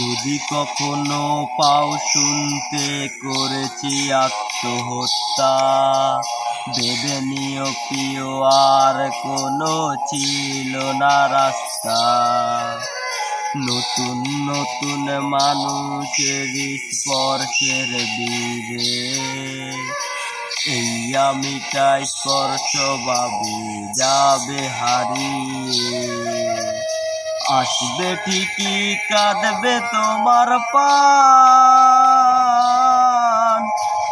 যদি কখনো পাও শুনতে করেছি আত্মহত্যা, ভেবে নিও প্রিয় আর কোনো ছিল না রাস্তা। নতুন নতুন মানুষের স্পর্শের বীরে এই আমিটা স্পর্শ ভাবি যাবে হারিয়ে। আসবে ঠিকই কাঁদবে তোমার প্রাণ,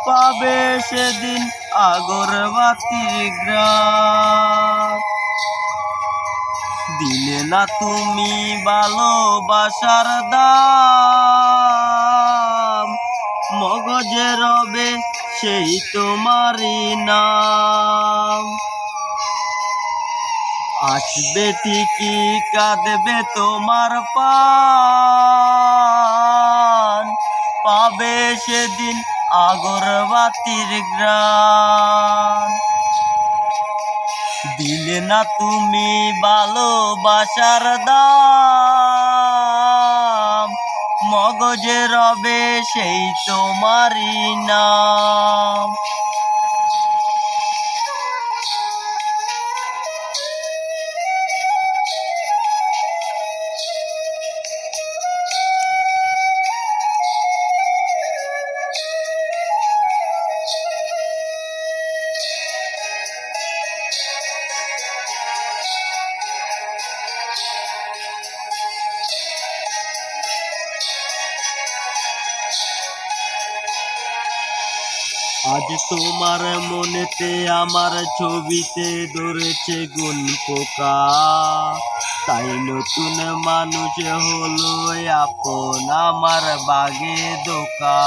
পাবে সেদিন আগরবাতির ঘ্রাণ। দিলে না তুমি ভালোবাসার দাম, মগজে রবে সেই তোমারই নাম। আসবে ঠিকই কাঁদবে তোমার প্রাণ, পাবে সেদিন আগরবাতির ঘ্রাণ। দিলে না তুমি ভালোবাসার দাম, মগজে রবে সেই তোমারই নাম। আজ তোমার মনেতে আমার ছবিতে ধরেছে গুণ পোকা, তাই নতুন মানুষ হলো আপন আমার বাগে দোকা।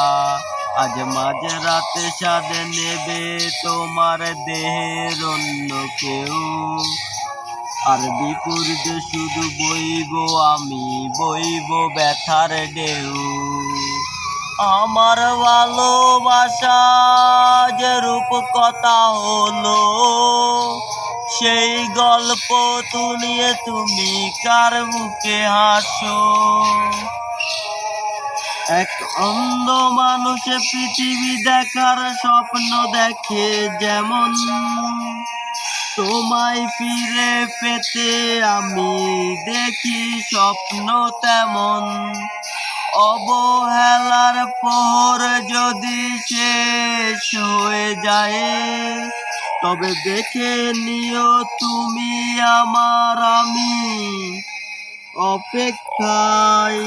আজ মাঝ রাতে স্বাদ নেবে তোমার দেহের অন্য কেউ, আর বিপরীতে শুধু বইব আমি, বইব ব্যথার ঢেউ। আমার ভালোবাসা যে রূপকথা হলো, সেই গল্প শুনিয়ে তুমি কার বুকে হাসো। এক অন্ধ মানুষ পৃথিবী দেখার স্বপ্ন দেখে যেমন, তোমায় ফিরে পেতে আমি দেখি স্বপ্ন তেমন। অবহেলার পর যদি শেষ হয়ে যায়, তবে দেখে নিও তুমি আমার আমি অপেক্ষায়।